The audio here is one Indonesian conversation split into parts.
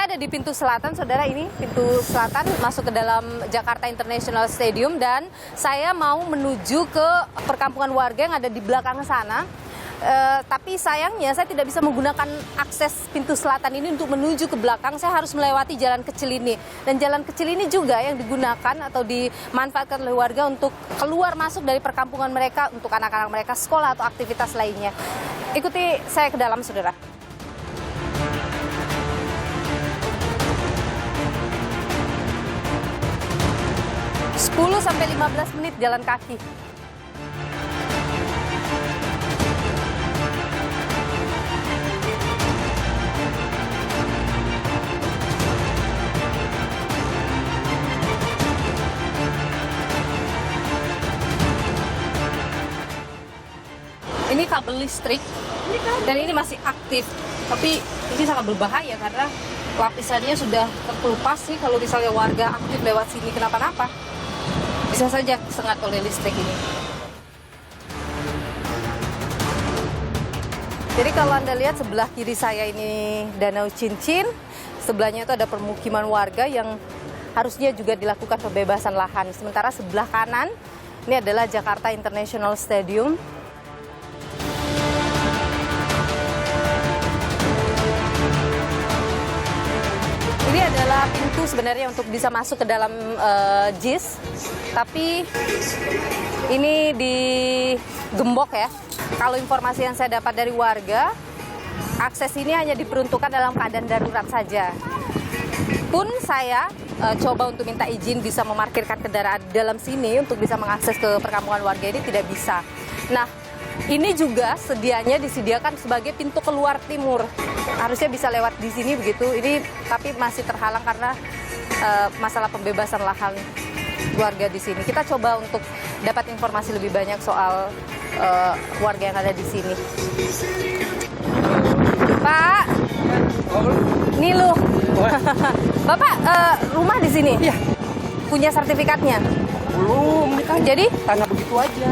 Saya ada di pintu selatan, saudara. Ini pintu selatan masuk ke dalam Jakarta International Stadium, dan saya mau menuju ke perkampungan warga yang ada di belakang sana. Tapi sayangnya saya tidak bisa menggunakan akses pintu selatan ini untuk menuju ke belakang. Saya harus melewati jalan kecil ini. Dan jalan kecil ini juga yang digunakan atau dimanfaatkan oleh warga untuk keluar masuk dari perkampungan mereka, untuk anak-anak mereka sekolah atau aktivitas lainnya. Ikuti saya ke dalam, saudara. 10-15 menit jalan kaki. Ini kabel listrik dan ini masih aktif, tapi ini sangat berbahaya karena lapisannya sudah terkelupas sih. Kalau misalnya warga aktif lewat sini kenapa-napa, bisa saja tersengat oleh listrik ini. Jadi kalau Anda lihat sebelah kiri saya ini Danau Cincin, sebelahnya itu ada permukiman warga yang harusnya juga dilakukan pembebasan lahan. Sementara sebelah kanan ini adalah Jakarta International Stadium. Ini adalah pintu sebenarnya untuk bisa masuk ke dalam JIS, tapi ini digembok ya. Kalau informasi yang saya dapat dari warga, akses ini hanya diperuntukkan dalam keadaan darurat saja. Pun saya coba untuk minta izin bisa memarkirkan kendaraan di dalam sini untuk bisa mengakses ke perkampungan warga ini tidak bisa. Nah, ini juga disediakan sebagai pintu keluar timur. Harusnya bisa lewat di sini begitu. Ini tapi masih terhalang karena masalah pembebasan lahan warga di sini. Kita coba untuk dapat informasi lebih banyak soal warga yang ada di sini. Pak, ini lu. Bapak rumah di sini? Iya. Punya sertifikatnya? Belum, ini kan Jadi tanah begitu aja.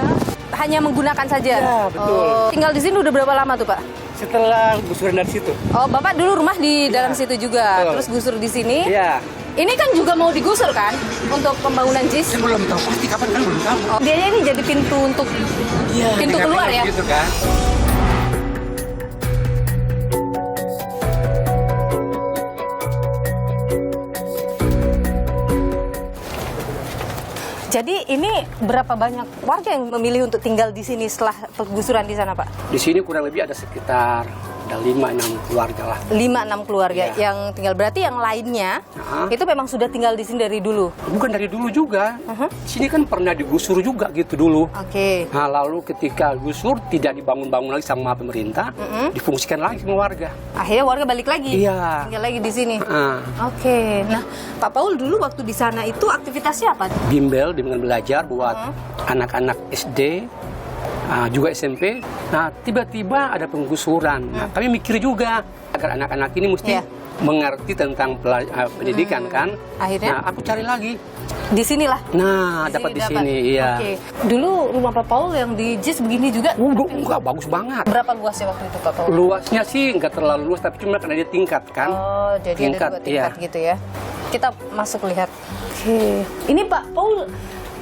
hanya menggunakan saja? Ya, betul. Oh, tinggal di sini udah berapa lama tuh, Pak? Setelah gusuran dari situ. Oh, Bapak dulu rumah di dalam situ juga, betul. terus gusur di sini? Iya. Ini kan juga mau digusur kan untuk pembangunan JIS? Saya belum tahu pasti kapan, kan belum tahu. Oh, dia ini jadi pintu untuk pintu keluar ya? Gitu kan. Jadi ini berapa banyak warga yang memilih untuk tinggal di sini setelah penggusuran di sana, Pak? Di sini kurang lebih ada sekitar 5-6 keluarga lah. 5-6 keluarga Ya. yang tinggal. Berarti yang lainnya Nah. itu memang sudah tinggal di sini dari dulu? Bukan dari dulu juga. Sini kan pernah digusur juga gitu dulu. Oke. Nah, lalu ketika gusur tidak dibangun-bangun lagi sama pemerintah, difungsikan lagi sama warga. Akhirnya warga balik lagi? Iya. Tinggal lagi di sini? Nah, Oke. Nah, Pak Paul dulu waktu di sana itu aktivitasnya apa? bimbel dengan belajar buat anak-anak SD, juga SMP. Nah, tiba-tiba ada penggusuran. Nah, kami mikir juga agar anak-anak ini mesti Iya. mengerti tentang pendidikan kan. Akhirnya? Nah, aku cari lagi. Di sinilah? Nah, dapat di sini, iya. Oke. Dulu rumah Pak Paul yang di JIS begini juga? Enggak, bagus banget. Berapa luasnya waktu itu Pak Paul? Luasnya sih nggak terlalu luas, tapi cuma karena dia tingkat kan. Oh, jadi Tingkat, ada 2 tingkat iya. gitu ya. Kita masuk lihat. Oke. Ini Pak Paul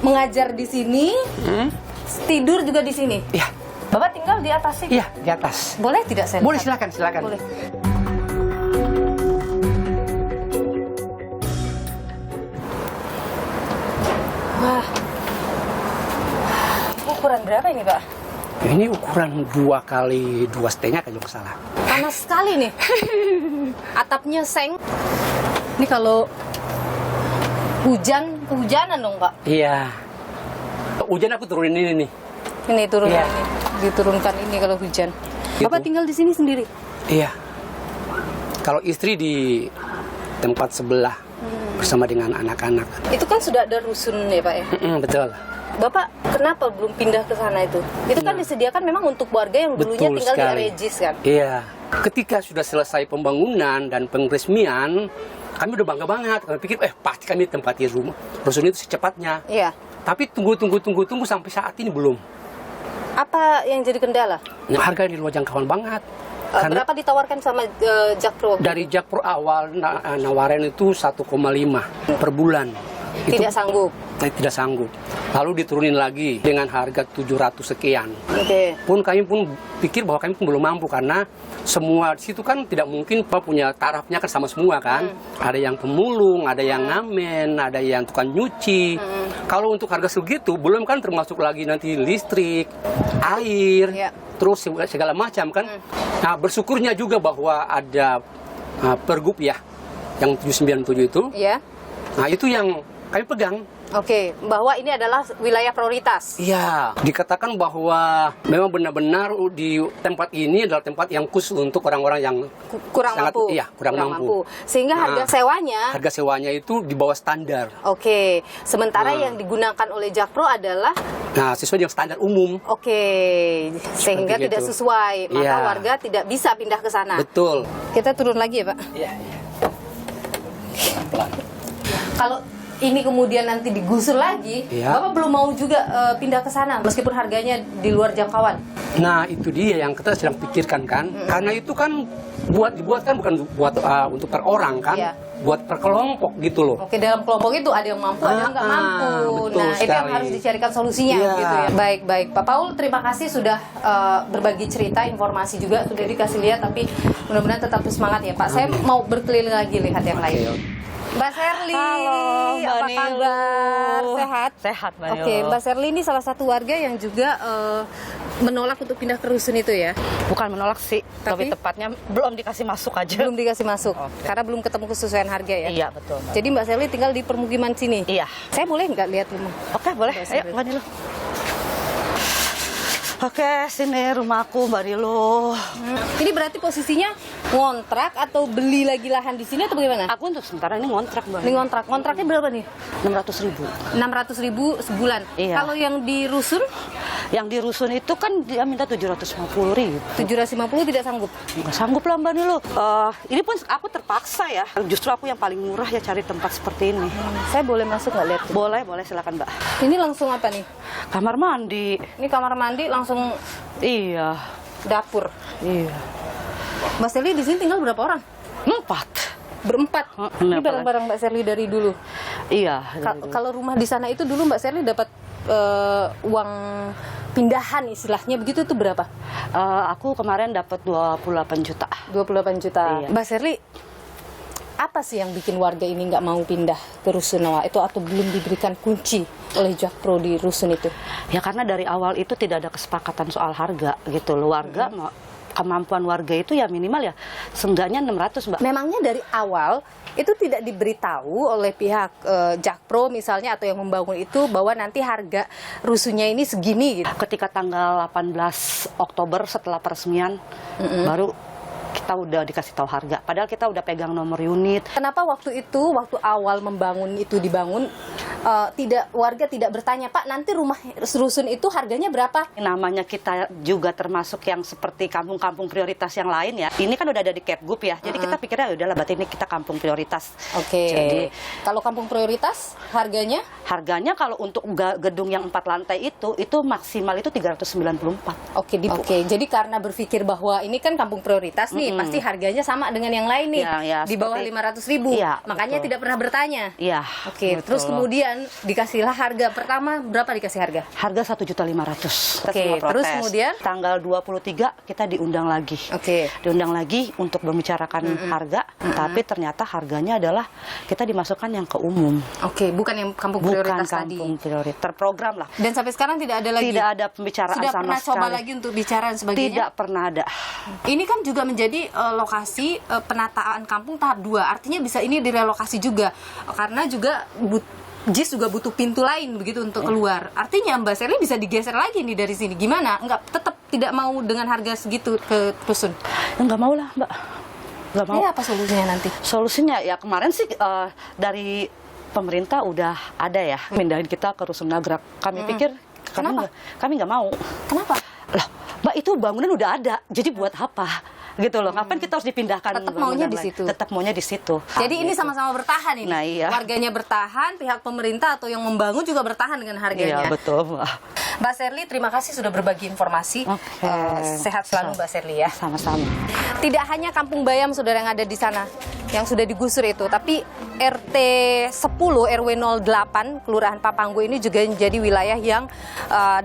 mengajar di sini, tidur juga di sini? Iya, Bapak tinggal di atas sih? iya, di atas. Boleh tidak saya Boleh, lihat? silakan. Boleh. Wah. Ukuran berapa ini, Pak? Ini ukuran 2 kali 2,5 kalau nggak salah. Panas sekali nih. Atapnya seng. Ini kalau kehujanan dong, Pak. Iya. Hujan aku turunin ini nih. Ini turun Iya. ini. Diturunkan ini kalau hujan. Gitu. Bapak tinggal di sini sendiri? Iya. Kalau istri di tempat sebelah bersama dengan anak-anak. Itu kan sudah ada rusun ya, Pak ya? Betul. Bapak kenapa belum pindah ke sana itu? Itu kan disediakan memang untuk warga yang dulunya Betul tinggal di sekali. area JIS kan? Iya. Ketika sudah selesai pembangunan dan pengresmian, kami udah bangga banget. Kami pikir, pasti kami tempati rusun itu secepatnya. Iya. Tapi tunggu sampai saat ini belum. Apa yang jadi kendala? Nah, harga di luar jangkauan banget. Berapa ditawarkan sama Jakpro? Dari Jakpro awal nawarin itu 1,5 per bulan. Tidak sanggup. Saya tidak sanggup. Lalu diturunin lagi dengan harga 700 sekian. Oke. Kami pun pikir bahwa kami pun belum mampu karena semua di situ kan tidak mungkin punya tarafnya kan sama semua kan. Ada yang pemulung, ada yang ngamen, ada yang tukang nyuci. Kalau untuk harga segitu belum kan termasuk lagi nanti listrik, air, terus segala macam kan. Nah, bersyukurnya juga bahwa ada Pergub ya yang 797 itu. Iya. Nah, itu yang kami pegang. Oke, bahwa ini adalah wilayah prioritas. Iya, dikatakan bahwa memang benar-benar di tempat ini adalah tempat yang khusus untuk orang-orang yang kurang mampu. Iya, kurang mampu. Sehingga harga sewanya itu di bawah standar. Oke, sementara yang digunakan oleh Jakpro adalah sesuai dengan standar umum. Oke, sehingga tidak sesuai, maka warga tidak bisa pindah ke sana. Betul. Kita turun lagi ya, Pak? Iya. Kalau ini kemudian nanti digusur lagi, Bapak belum mau juga pindah ke sana meskipun harganya di luar jangkauan. Nah, itu dia yang kita sedang pikirkan kan. Karena itu kan dibuat kan bukan buat untuk per orang kan, buat per kelompok gitu loh. Oke, dalam kelompok itu ada yang mampu, ada yang nggak mampu. Nah, itu yang harus dicarikan solusinya gitu ya. Baik, Pak Paul, terima kasih sudah berbagi cerita, informasi juga sudah dikasih lihat, tapi mudah-mudahan tetap semangat ya, Pak. Saya mau berkeliling lagi lihat yang lain. Mbak Serly, halo, apa kabar? Sehat? Sehat, Mbak Nilo. Oke, Mbak Serly ini salah satu warga yang juga menolak untuk pindah ke rusun itu ya? Bukan menolak sih, tapi lebih tepatnya belum dikasih masuk aja. Belum dikasih masuk, karena belum ketemu kesesuaian harga ya? Iya, betul. Mbak. Jadi Mbak Serly tinggal di permukiman sini? Iya. Saya boleh nggak lihat rumah? Oke, boleh. Ayo, Mbak Nilo. Oke, sini rumahku, Mbak Nilo. Ini berarti posisinya ngontrak atau beli lagi lahan di sini atau bagaimana? Aku untuk sementara ini ngontrak, Mbak. Ini ngontrak. Kontraknya berapa nih? 600.000. 600.000 sebulan. Iya. Kalau yang di rusun? Yang di rusun itu kan dia minta 750.000. 750 tidak sanggup? Nggak sanggup lah, Mbak Nilo. Ini pun aku terpaksa ya. Justru aku yang paling murah ya cari tempat seperti ini. Saya boleh masuk nggak lihat? Boleh, silakan, Mbak. Ini langsung apa nih? Kamar mandi. Ini kamar mandi langsung Iya. dapur. Iya. Mbak Serly di sini tinggal berapa orang? 4. Berempat. Ini barang-barang Mbak Serly dari dulu. Iya. Kalau rumah di sana itu dulu Mbak Serly dapat uang pindahan istilahnya begitu tuh berapa? Aku kemarin dapat 28 juta. 28 juta. Iya. Mbak Serly, apa sih yang bikin warga ini nggak mau pindah ke Rusunawa itu atau belum diberikan kunci oleh Jakpro di rusun itu? Ya karena dari awal itu tidak ada kesepakatan soal harga gitu loh. Warga kemampuan warga itu ya minimal ya seenggaknya 600, Mbak. Memangnya dari awal itu tidak diberitahu oleh pihak Jakpro misalnya atau yang membangun itu bahwa nanti harga rusunnya ini segini gitu? Ketika tanggal 18 Oktober setelah peresmian baru kita udah dikasih tahu harga. Padahal kita udah pegang nomor unit. Kenapa waktu awal membangun itu dibangun warga tidak bertanya, Pak nanti rumah rusun itu harganya berapa? Namanya kita juga termasuk yang seperti kampung-kampung prioritas yang lain ya. Ini kan udah ada di Kepgub ya. Jadi kita pikirnya udahlah berarti ini kita kampung prioritas. Oke. Jadi kalau kampung prioritas harganya? Harganya kalau untuk gedung yang 4 lantai itu maksimal itu 394. Oke. Jadi karena berpikir bahwa ini kan kampung prioritas nih, pasti harganya sama dengan yang lain nih, di bawah 500.000. Makanya tidak pernah bertanya. Iya. Oke. Terus kemudian dikasihlah harga pertama, berapa dikasih harga? Harga 1.500.000. Oke. Terus kemudian tanggal 23 kita diundang lagi. Oke. Diundang lagi untuk membicarakan harga, tapi ternyata harganya adalah kita dimasukkan yang ke umum. Oke, bukan yang kampung prioritas tadi. Bukan kampung prioritas, terprogram lah. Dan sampai sekarang tidak ada lagi? Tidak ada pembicaraan sama sekali. Sudah pernah coba lagi untuk bicara dan sebagainya? Tidak pernah ada. Ini kan juga menjadi lokasi penataan kampung tahap 2. Artinya bisa ini direlokasi juga. Karena juga JIS juga butuh pintu lain begitu untuk keluar. Artinya Mbak Serly bisa digeser lagi nih dari sini. Gimana? Tetap tidak mau dengan harga segitu ke rusun? Enggak mau lah, Mbak. Enggak mau. Ini apa solusinya nanti? Solusinya ya kemarin sih dari pemerintah udah ada ya pindahin kita ke rusun Nagrak. Kami pikir kami nggak mau. Kenapa? Lah, Mbak itu bangunan udah ada. Jadi buat apa? gitu loh. Ngapain kita harus dipindahkan? Tetap maunya di situ. Tetap maunya di situ. Jadi ini sama-sama bertahan ini. Nah, iya. Warganya bertahan, pihak pemerintah atau yang membangun juga bertahan dengan harganya. Iya, betul. Mbak Sherly, terima kasih sudah berbagi informasi. Sehat selalu Mbak Sherly ya. Sama-sama. Tidak hanya Kampung Bayam saudara yang ada di sana yang sudah digusur itu, tapi RT 10 RW 08 Kelurahan Papanggo ini juga menjadi wilayah yang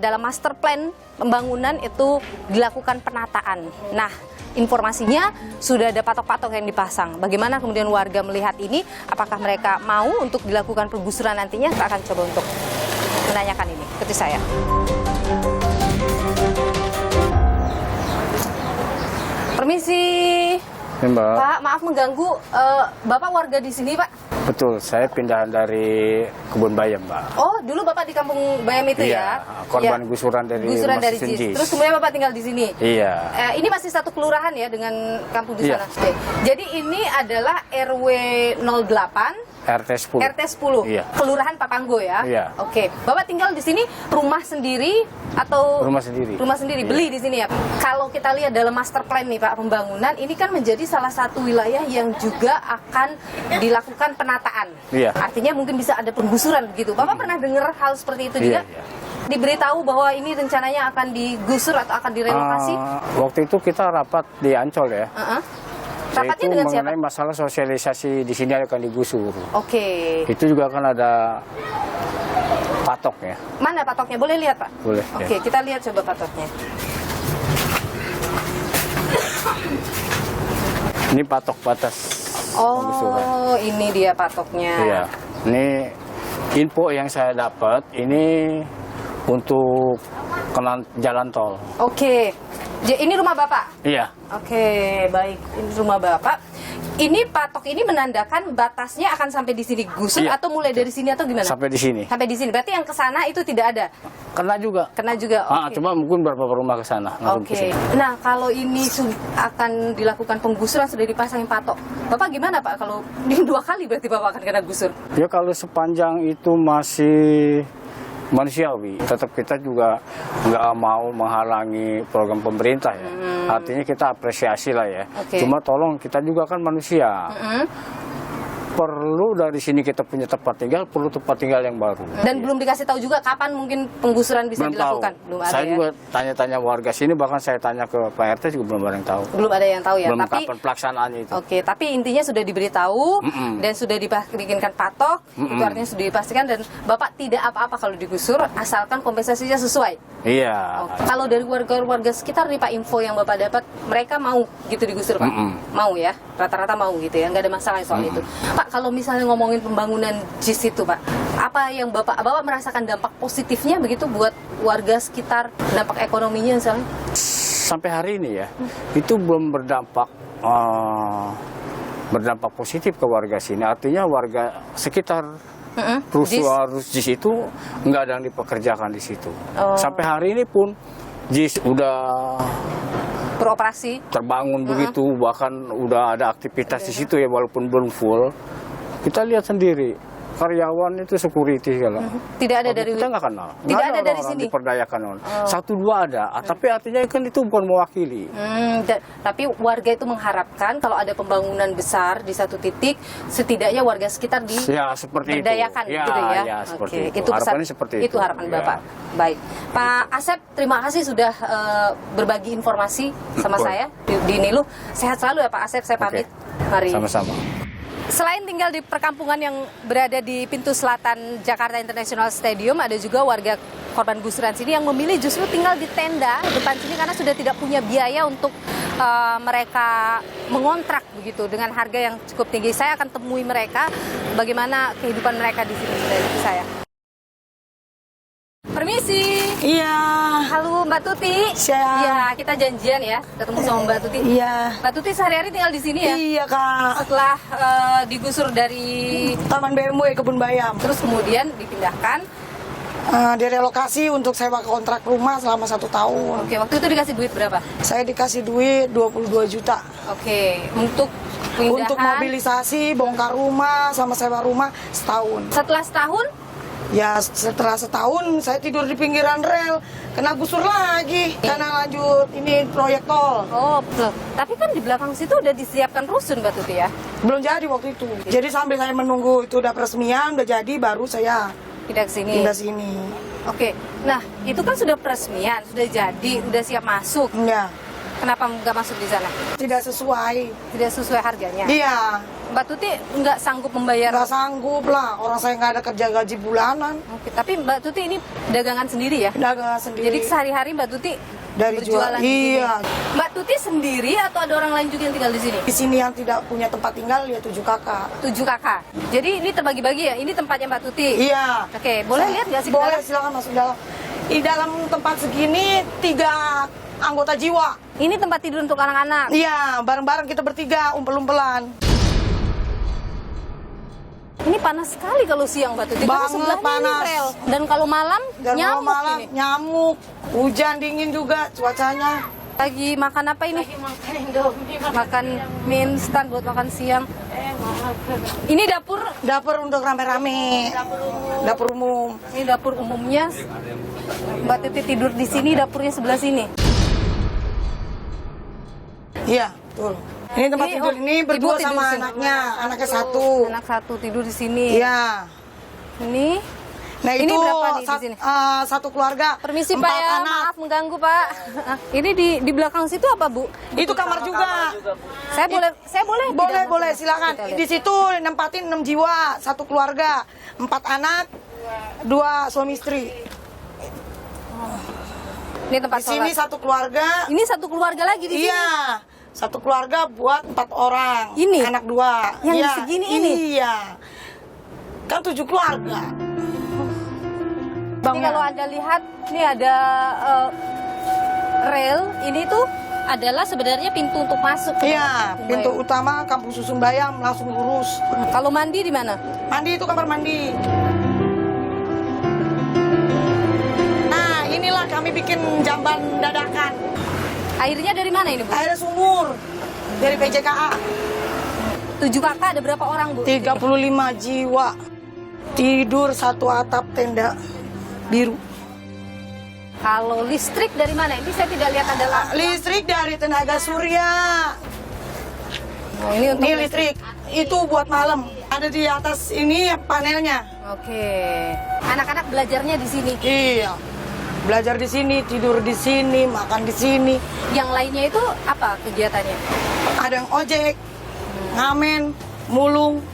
dalam master plan pembangunan itu dilakukan penataan. Nah, informasinya sudah ada patok-patok yang dipasang. Bagaimana kemudian warga melihat ini? Apakah mereka mau untuk dilakukan penggusuran nantinya? Kita akan coba untuk menanyakan ini. Ikuti saya. Permisi. Ya, Mbak. Pak, maaf mengganggu. Bapak warga di sini, Pak? Betul, saya pindahan dari Kebun Bayam, Mbak. Oh, dulu Bapak di Kampung Bayam itu Iya, ya? korban Ya. gusuran dari Gusuran Rumah dari Susun JIS. JIS. Terus kemudian Bapak tinggal di sini? Iya. Ini masih satu kelurahan ya dengan kampung di Iya. sana? Oke. Jadi ini adalah RW 08 RT 10. RT 10, Iya. Kelurahan Papanggo ya? Iya. Oke. Bapak tinggal di sini rumah sendiri atau? Rumah sendiri. Rumah sendiri, Iya. beli di sini ya? Kalau kita lihat dalam master plan nih Pak, pembangunan, ini kan menjadi salah satu wilayah yang juga akan dilakukan penataan. Iya. Artinya mungkin bisa ada penggusuran begitu. Bapak pernah dengar hal seperti itu juga? Iya. Diberitahu bahwa ini rencananya akan digusur atau akan direlokasi? Waktu itu kita rapat di Ancol ya. Rapatnya Yaitu dengan siapa? mengenai masalah sosialisasi di sini akan digusur. Oke. Itu juga akan ada patok ya. Mana patoknya? Boleh lihat Pak? Boleh, Oke, ya. kita lihat coba patoknya. Ini patok batas penggusuran. Oh, ini dia patoknya. Iya. Ini info yang saya dapat ini untuk jalan tol. Oke. Ini rumah Bapak? Iya. Oke, baik. Ini rumah Bapak. Ini patok ini menandakan batasnya akan sampai di sini gusur Iya. atau mulai dari sini atau gimana? Sampai di sini. Sampai di sini. Berarti yang ke sana itu tidak ada. Kena juga. Kena juga. Oke. Cuma mungkin beberapa rumah ke sana. langsung ke Oke. sini. Nah, kalau ini akan dilakukan penggusuran sudah dipasangin patok. Bapak gimana Pak kalau ini 2 kali berarti Bapak akan kena gusur? Ya kalau sepanjang itu masih manusiawi, tetap kita juga nggak mau menghalangi program pemerintah ya. Artinya kita apresiasi lah ya. Oke. Cuma tolong kita juga kan manusia. Perlu dari sini kita punya tempat tinggal, perlu tempat tinggal yang baru. Dan belum dikasih tahu juga kapan mungkin penggusuran bisa Belum tahu. dilakukan? Belum ada Saya ya? juga tanya-tanya warga sini, bahkan saya tanya ke Pak RT juga belum ada yang tahu. Belum ada yang tahu ya. Belum Tapi kapan pelaksanaannya itu. Oke, tapi intinya sudah diberitahu dan sudah dibikinkan patok, itu artinya sudah dipastikan dan Bapak tidak apa-apa kalau digusur asalkan kompensasinya sesuai. Iya. Oke. Kalau dari warga-warga sekitar nih Pak, info yang Bapak dapat, mereka mau gitu digusur Pak? Mau ya, rata-rata mau gitu ya, nggak ada masalah soal itu. Pak, kalau misalnya ngomongin pembangunan JIS itu Pak, apa yang Bapak merasakan dampak positifnya begitu buat warga sekitar, dampak ekonominya misalnya? Sampai hari ini ya, itu belum berdampak positif ke warga sini. Artinya warga sekitar JIS itu nggak ada yang dipekerjakan di situ. Sampai hari ini pun JIS udah Beroperasi? terbangun begitu, bahkan udah ada aktivitas di situ ya, walaupun belum full. Kita lihat sendiri, karyawan itu security kalau. Tidak ada dari kita nggak kenal. Tidak Nggak ada dari orang sini? diperdayakan. 1-2 ada, tapi artinya kan itu bukan mewakili. Tapi warga itu mengharapkan kalau ada pembangunan besar di satu titik, setidaknya warga sekitar Ya, seperti itu. diberdayakan Ya, gitu ya. ya, seperti Oke, itu. Harapannya seperti itu. Itu harapan Ya. Bapak. Baik, Pak Asep, terima kasih sudah berbagi informasi sama Boleh. saya di Nilu. Sehat selalu ya Pak Asep, saya pamit. Mari. Sama-sama. Selain tinggal di perkampungan yang berada di pintu selatan Jakarta International Stadium, ada juga warga korban gusuran sini yang memilih justru tinggal di tenda depan sini karena sudah tidak punya biaya untuk mereka mengontrak begitu dengan harga yang cukup tinggi. Saya akan temui mereka bagaimana kehidupan mereka di sini dari saya. Permisi. Iya. Halo Mbak Tuti. Siap. Iya, kita janjian ya ketemu sama Mbak Tuti. Iya. Mbak Tuti sehari-hari tinggal di sini ya? Iya kak. Setelah digusur dari Taman BMW Kebun Bayam. terus kemudian dipindahkan. Direlokasi untuk sewa kontrak rumah selama 1 tahun. Oke, waktu itu dikasih duit berapa? Saya dikasih duit 22 juta. Oke, untuk pindahan. Untuk mobilisasi, bongkar rumah, sama sewa rumah setahun. Setelah setahun Ya setelah setahun saya tidur di pinggiran rel, kena gusur lagi karena lanjut ini proyek tol. Oh, betul. Tapi kan di belakang situ udah disiapkan rusun Mbak Tuti ya? Belum jadi waktu itu. Jadi sambil saya menunggu itu udah peresmian, udah jadi, baru saya Pindah ke sini. pindah sini. Oke. Nah, itu kan sudah peresmian, sudah jadi, udah siap masuk. Ya, Kenapa nggak masuk di sana? tidak sesuai. Tidak sesuai harganya. Iya, Mbak Tuti nggak sanggup membayar. nggak sanggup lah. Orang saya nggak ada kerja gaji bulanan. Oke, tapi Mbak Tuti ini dagangan sendiri ya? Dagang sendiri. Jadi sehari-hari Mbak Tuti dari berjualan jual. di Iya. sini. Mbak Tuti sendiri atau ada orang lain juga yang tinggal di sini? Di sini yang tidak punya tempat tinggal ya 7 kakak. 7 kakak. Jadi ini terbagi-bagi ya? Ini tempatnya Mbak Tuti? Iya. Oke, boleh lihat nggak sih ke Boleh, dalam? silakan masuk dalam. Di dalam tempat segini 3 anggota jiwa. Ini tempat tidur untuk anak-anak. Iya, bareng-bareng kita bertiga, umpel-umpelan. Ini panas sekali kalau siang Mbak Tuti. Karena Banget sebelahnya ini panas. rel. Dan kalau malam Dan kalau nyamuk malam ini. nyamuk, hujan dingin juga cuacanya. Lagi makan apa ini? Makan mie instan buat makan siang. Ini dapur. Dapur untuk rame-rame. Dapur umum. Ini dapur umumnya. Mbak Tuti tidur di sini, dapurnya sebelah sini. Iya, betul. Ini tempat Ini, tidur oh, ini ibu berdua tidur sama di sini. anaknya. Anaknya 1. Anak 1 tidur di sini. Iya. Ini. Nah, Ini itu berapa nih di sini? satu keluarga. Permisi 4 Pak ya, anak. maaf mengganggu Pak. Ini di belakang situ apa Bu? Itu kamar juga. Saya boleh Boleh, tidak boleh, masuk? silakan. Kita lihat. Di situ nempatin 6 jiwa, satu keluarga, 4 anak, 2 suami istri. Ini tempat Di sini sholat. satu keluarga. Ini satu keluarga lagi di sini. Iya, satu keluarga buat 4 orang. Ini? Anak 2. Yang Iya, segini ini? Iya. Kan 7 keluarga. Ini kalau Anda lihat, ini ada rel. Ini tuh adalah sebenarnya pintu untuk masuk. ke Iya, Kampung pintu Bayam. utama Kampung Susun Bayam langsung lurus. Kalau mandi di mana? Mandi itu kamar mandi. Nah, inilah kami bikin jamban dadakan. Airnya dari mana ini Bu? Air sumur dari PJKA. 7 kakak ada berapa orang Bu? 35 jiwa. Tidur satu atap tenda biru. Kalau listrik dari mana? Ini saya tidak lihat ada lampu. Listrik dari tenaga surya. Oh, ini untuk Ini listrik. Itu buat malam. Ada di atas ini panelnya. Oke. Anak-anak belajarnya di sini. Iya. Belajar di sini, tidur di sini, makan di sini. Yang lainnya itu apa kegiatannya? Ada yang ojek, ngamen, mulung,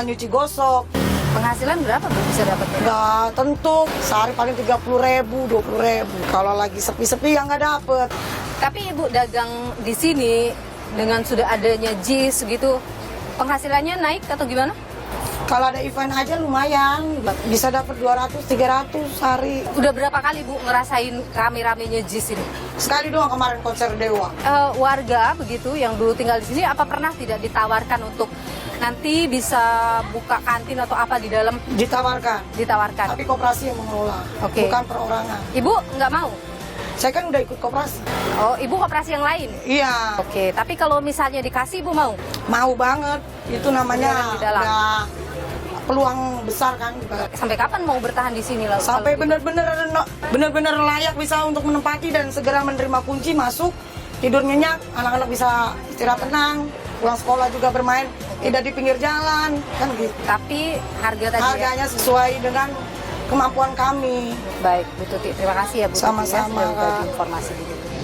nyuci gosok. Penghasilan berapa Bu bisa dapatnya? Nggak tentu, sehari paling 30.000, 20.000. Kalau lagi sepi-sepi ya nggak dapet. Tapi Ibu dagang di sini dengan sudah adanya JIS gitu, penghasilannya naik atau gimana? Kalau ada event aja lumayan, bisa dapat 200-300 sehari. Udah berapa kali Bu ngerasain rame-ramenya JIS ini? Sekali doang kemarin konser Dewa. Warga begitu yang dulu tinggal di sini, apa pernah tidak ditawarkan untuk nanti bisa buka kantin atau apa di dalam? Ditawarkan, Ditawarkan. tapi koperasi yang mengelola, Oke. bukan perorangan. Ibu nggak mau? Saya kan udah ikut koperasi. Oh, Ibu koperasi yang lain? Iya, Oke, tapi kalau misalnya dikasih Ibu mau? mau banget. Itu namanya Jualan di dalam. udah peluang besar kan. Sampai kapan mau bertahan di sini lalu? Sampai kalau gitu? benar-benar layak bisa untuk menempati dan segera menerima kunci masuk, tidur nyenyak, anak-anak bisa istirahat tenang, pulang sekolah juga bermain, tidak di pinggir jalan, kan gitu. Tapi harga tadi ya? Harganya sesuai dengan kemampuan kami. Baik, Bu Tuti. Terima kasih ya Bu Tuti ya, Sama-sama, sudah berbagi Kak. informasi di sini.